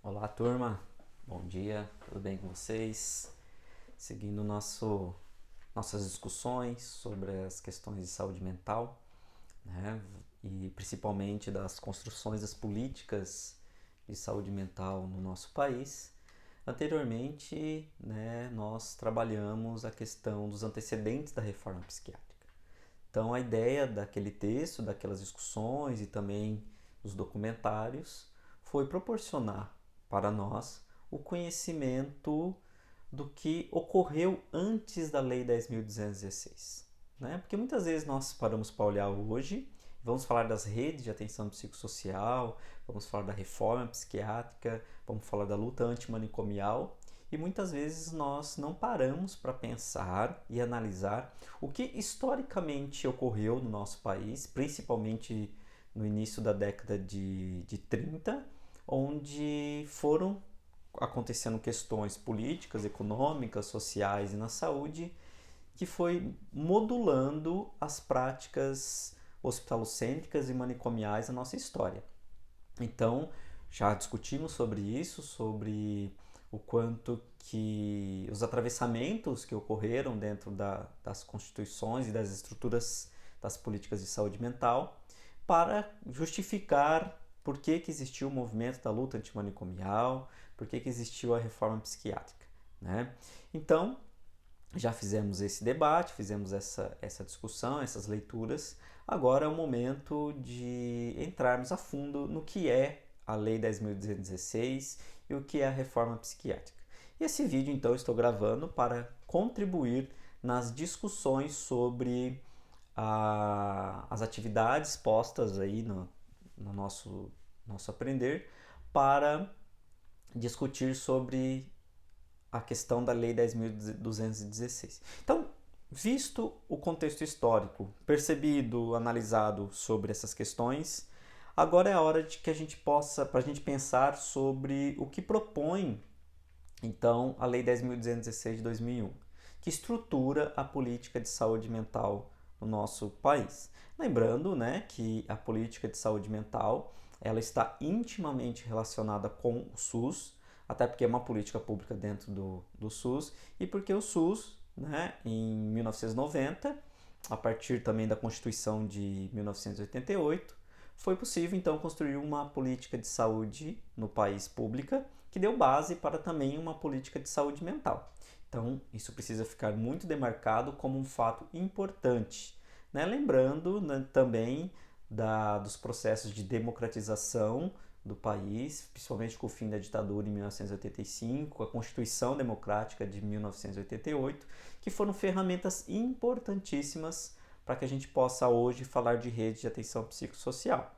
Olá, turma. Bom dia, tudo bem com vocês? Seguindo nossas discussões sobre as questões de saúde mental, né? E principalmente das construções das políticas de saúde mental no nosso país. Anteriormente, né, nós trabalhamos a questão dos antecedentes da reforma psiquiátrica. Então, a ideia daquele texto, daquelas discussões e também dos documentários foi proporcionar para nós o conhecimento do que ocorreu antes da Lei 10.216, né? Porque muitas vezes nós paramos para olhar hoje, vamos falar das redes de atenção psicossocial, vamos falar da reforma psiquiátrica, vamos falar da luta antimanicomial, e muitas vezes nós não paramos para pensar e analisar o que historicamente ocorreu no nosso país, principalmente no início da década de 30, onde foram acontecendo questões políticas, econômicas, sociais e na saúde, que foi modulando as práticas hospitalocêntricas e manicomiais na nossa história. Então, já discutimos sobre isso, sobre o quanto que os atravessamentos que ocorreram dentro das constituições e das estruturas das políticas de saúde mental para justificar por que existiu o movimento da luta antimanicomial, por que existiu a reforma psiquiátrica, né? Então, já fizemos esse debate, fizemos essa discussão, essas leituras. Agora é o momento de entrarmos a fundo no que é a Lei 10.216 e o que é a reforma psiquiátrica. E esse vídeo, então, eu estou gravando para contribuir nas discussões sobre as atividades postas aí no nosso aprender para discutir sobre a questão da Lei 10.216. Então, visto o contexto histórico, percebido, analisado sobre essas questões, agora é a hora de que a gente possa, para a gente pensar sobre o que propõe, então, a Lei 10.216 de 2001, que estrutura a política de saúde mental no nosso país. Lembrando, né, que a política de saúde mental ela está intimamente relacionada com o SUS, até porque é uma política pública dentro do SUS, e porque o SUS, né, em 1990, a partir também da Constituição de 1988, foi possível então construir uma política de saúde no país pública que deu base para também uma política de saúde mental. Então, isso precisa ficar muito demarcado como um fato importante, né? Lembrando, né, também dos processos de democratização do país, principalmente com o fim da ditadura em 1985, a Constituição Democrática de 1988, que foram ferramentas importantíssimas para que a gente possa hoje falar de rede de atenção psicossocial.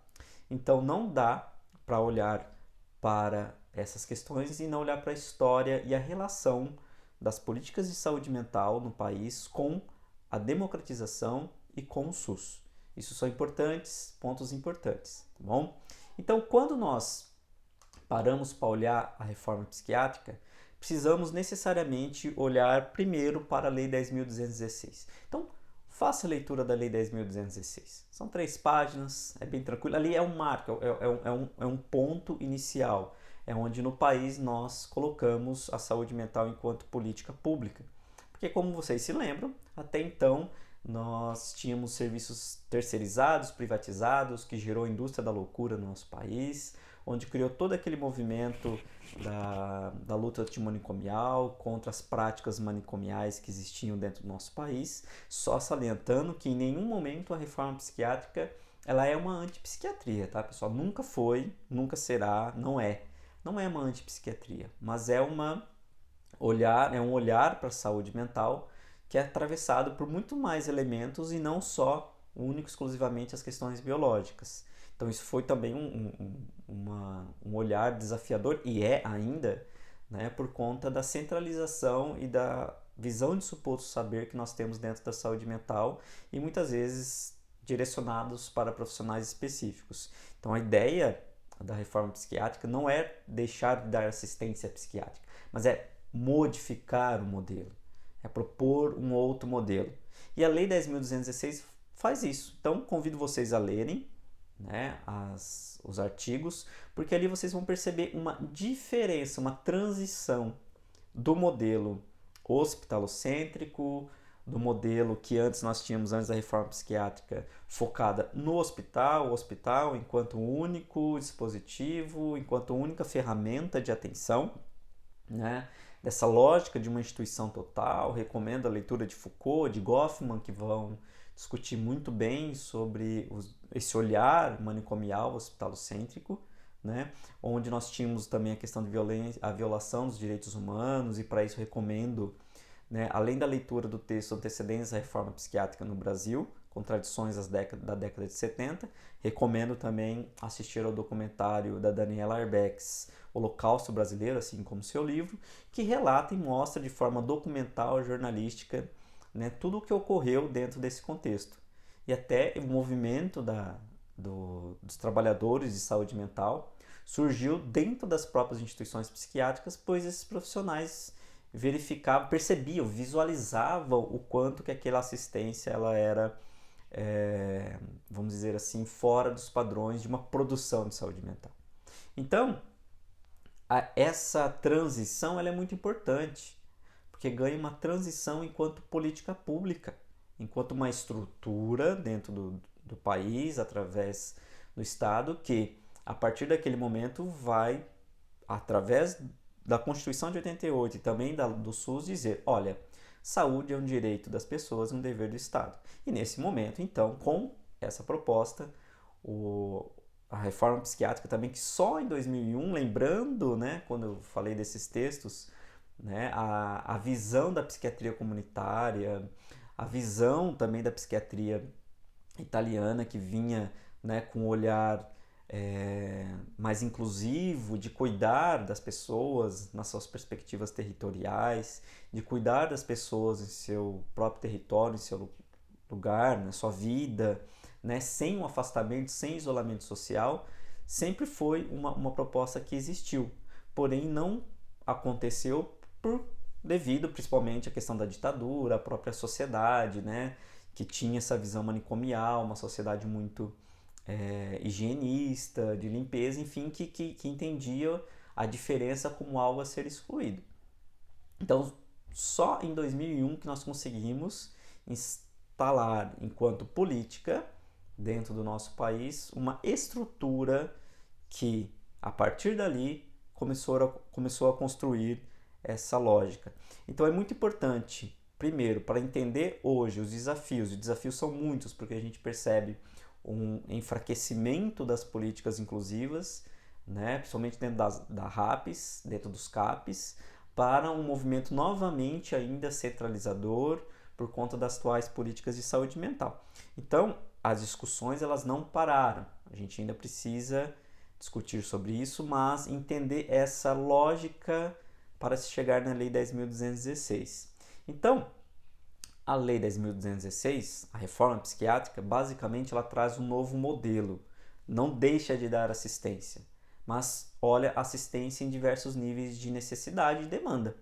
Então não dá para olhar para essas questões e não olhar para a história e a relação das políticas de saúde mental no país com a democratização e com o SUS. Isso são importantes, pontos importantes, tá bom? Então, quando nós paramos para olhar a reforma psiquiátrica, precisamos necessariamente olhar primeiro para a Lei 10.216. Então, faça a leitura da Lei 10.216. São 3 páginas, é bem tranquilo. Ali é um marco, é um ponto inicial. É onde no país nós colocamos a saúde mental enquanto política pública. Porque, como vocês se lembram, até então nós tínhamos serviços terceirizados, privatizados, que gerou a indústria da loucura no nosso país, onde criou todo aquele movimento da luta antimanicomial contra as práticas manicomiais que existiam dentro do nosso país, só salientando que em nenhum momento a reforma psiquiátrica ela é uma antipsiquiatria, tá, pessoal? Nunca foi, nunca será, não é. Não é uma antipsiquiatria, mas é um olhar para a saúde mental que é atravessado por muito mais elementos e não só único exclusivamente as questões biológicas. Então isso foi também um olhar desafiador e é ainda, né, por conta da centralização e da visão de suposto saber que nós temos dentro da saúde mental e muitas vezes direcionados para profissionais específicos. Então a ideia da reforma psiquiátrica não é deixar de dar assistência psiquiátrica, mas é modificar o modelo, é propor um outro modelo. E a Lei 10.216 faz isso. Então, convido vocês a lerem, né, os artigos, porque ali vocês vão perceber uma diferença, uma transição do modelo hospitalocêntrico, do modelo que antes nós tínhamos, antes da reforma psiquiátrica, focada no hospital, o hospital enquanto único dispositivo, enquanto única ferramenta de atenção, né? Dessa lógica de uma instituição total. Recomendo a leitura de Foucault, de Goffman, que vão discutir muito bem sobre esse olhar manicomial hospitalocêntrico, né? Onde nós tínhamos também a questão de violência, a violação dos direitos humanos, e para isso recomendo, né, além da leitura do texto Antecedentes à Reforma Psiquiátrica no Brasil, Contradições da década de 70, recomendo também assistir ao documentário da Daniela Arbex, Holocausto Brasileiro, assim como seu livro, que relata e mostra de forma documental, jornalística, né, tudo o que ocorreu dentro desse contexto. E até o movimento dos trabalhadores de saúde mental surgiu dentro das próprias instituições psiquiátricas, pois esses profissionais verificavam, percebiam, visualizavam o quanto que aquela assistência ela era, vamos dizer assim, fora dos padrões de uma produção de saúde mental. Então, essa transição ela é muito importante, porque ganha uma transição enquanto política pública, enquanto uma estrutura dentro do país, através do Estado, que a partir daquele momento vai, através da Constituição de 88 e também do SUS, dizer, olha, saúde é um direito das pessoas, um dever do Estado. E nesse momento, então, com essa proposta, a reforma psiquiátrica também, que só em 2001, lembrando, né, quando eu falei desses textos, né, a visão da psiquiatria comunitária, a visão também da psiquiatria italiana, que vinha, né, com um olhar mais inclusivo, de cuidar das pessoas nas suas perspectivas territoriais, de cuidar das pessoas em seu próprio território, em seu lugar, na sua vida, né, sem um afastamento, sem isolamento social, sempre foi uma proposta que existiu, porém não aconteceu devido principalmente à questão da ditadura, a própria sociedade, né, que tinha essa visão manicomial, uma sociedade muito higienista, de limpeza, enfim, que entendia a diferença como algo a ser excluído. Então, só em 2001 que nós conseguimos instalar, enquanto política, dentro do nosso país, uma estrutura que, a partir dali, começou a construir essa lógica. Então, é muito importante, primeiro, para entender hoje os desafios são muitos, porque a gente percebe um enfraquecimento das políticas inclusivas, né, principalmente dentro da RAPs, dentro dos CAPs, para um movimento novamente ainda centralizador por conta das atuais políticas de saúde mental. Então, as discussões elas não pararam, a gente ainda precisa discutir sobre isso, mas entender essa lógica para se chegar na Lei 10.216. Então, a Lei 10.216, a reforma psiquiátrica, basicamente ela traz um novo modelo. Não deixa de dar assistência, mas olha assistência em diversos níveis de necessidade e demanda.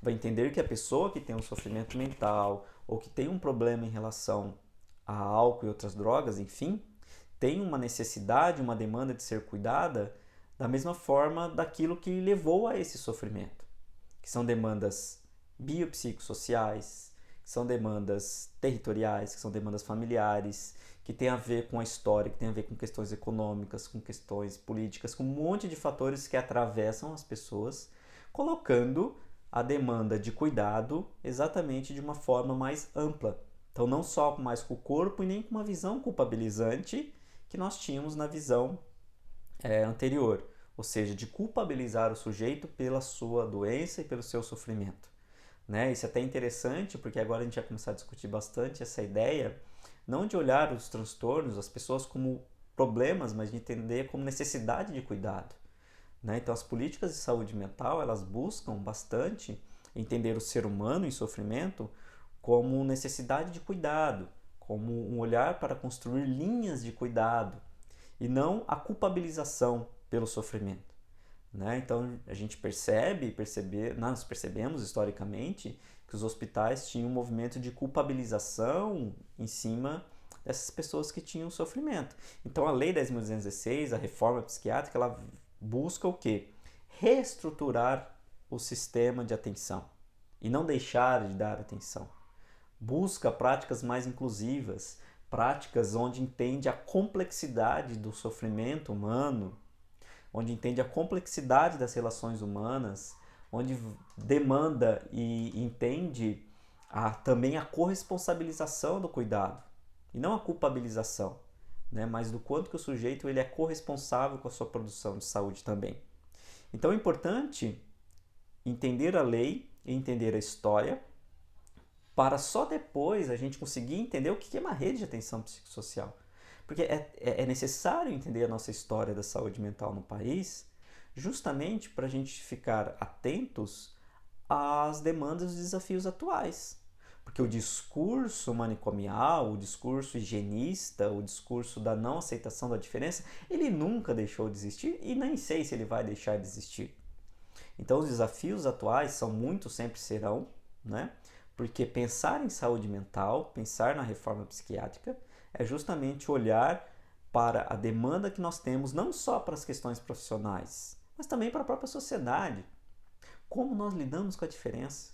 Vai entender que a pessoa que tem um sofrimento mental ou que tem um problema em relação a álcool e outras drogas, enfim, tem uma necessidade, uma demanda de ser cuidada da mesma forma daquilo que levou a esse sofrimento, que são demandas biopsicossociais, que são demandas territoriais, que são demandas familiares, que tem a ver com a história, que tem a ver com questões econômicas, com questões políticas, com um monte de fatores que atravessam as pessoas, colocando a demanda de cuidado exatamente de uma forma mais ampla. Então, não só mais com o corpo e nem com uma visão culpabilizante que nós tínhamos na visão anterior, ou seja, de culpabilizar o sujeito pela sua doença e pelo seu sofrimento. Né? Isso é até interessante, porque agora a gente vai começar a discutir bastante essa ideia, não de olhar os transtornos, as pessoas como problemas, mas de entender como necessidade de cuidado. Né? Então, as políticas de saúde mental, elas buscam bastante entender o ser humano em sofrimento como necessidade de cuidado, como um olhar para construir linhas de cuidado, e não a culpabilização pelo sofrimento. Né? Então a gente nós percebemos historicamente que os hospitais tinham um movimento de culpabilização em cima dessas pessoas que tinham sofrimento. Então a Lei 10.216, a reforma psiquiátrica, ela busca o quê? Reestruturar o sistema de atenção e não deixar de dar atenção. Busca práticas mais inclusivas, práticas onde entende a complexidade do sofrimento humano, onde entende a complexidade das relações humanas, onde demanda e entende também a corresponsabilização do cuidado e não a culpabilização, né? Mas do quanto que o sujeito ele é corresponsável com a sua produção de saúde também. Então é importante entender a lei e entender a história para só depois a gente conseguir entender o que é uma rede de atenção psicossocial. Porque é necessário entender a nossa história da saúde mental no país justamente para a gente ficar atentos às demandas e desafios atuais. Porque o discurso manicomial, o discurso higienista, o discurso da não aceitação da diferença, ele nunca deixou de existir e nem sei se ele vai deixar de existir. Então os desafios atuais são muitos, sempre serão, né? Porque pensar em saúde mental, pensar na reforma psiquiátrica, é justamente olhar para a demanda que nós temos, não só para as questões profissionais, mas também para a própria sociedade. Como nós lidamos com a diferença?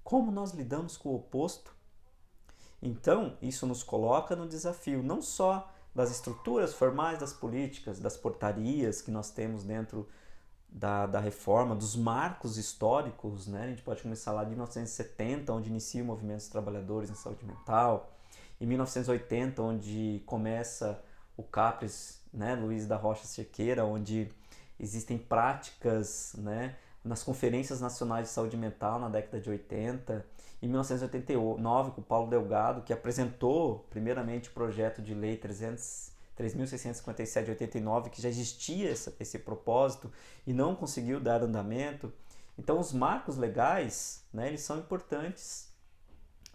Como nós lidamos com o oposto? Então, isso nos coloca no desafio não só das estruturas formais das políticas, das portarias que nós temos dentro da reforma, dos marcos históricos, né? A gente pode começar lá de 1970, onde inicia o movimento dos trabalhadores em saúde mental, em 1980, onde começa o CAPES, né? Luiz da Rocha Cerqueira, onde existem práticas, né? Nas conferências nacionais de saúde mental na década de 80, em 1989 com o Paulo Delgado, que apresentou primeiramente o projeto de lei 3.657 de 89, que já existia esse propósito e não conseguiu dar andamento. Então os marcos legais, né, eles são importantes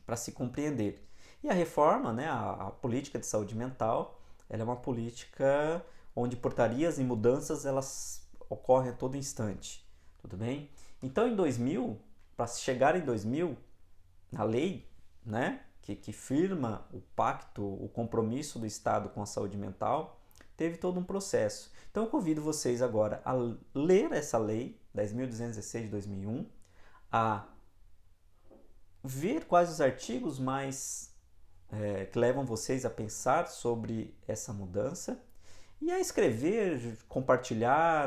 para se compreender. E a reforma, né, a política de saúde mental, ela é uma política onde portarias e mudanças elas ocorrem a todo instante. Tudo bem? Então, em 2000, para chegar em 2000, a lei, né, que firma o pacto, o compromisso do Estado com a saúde mental, teve todo um processo. Então, eu convido vocês agora a ler essa lei, 10.216 de 2001, a ver quais os artigos mais que levam vocês a pensar sobre essa mudança e a escrever, compartilhar,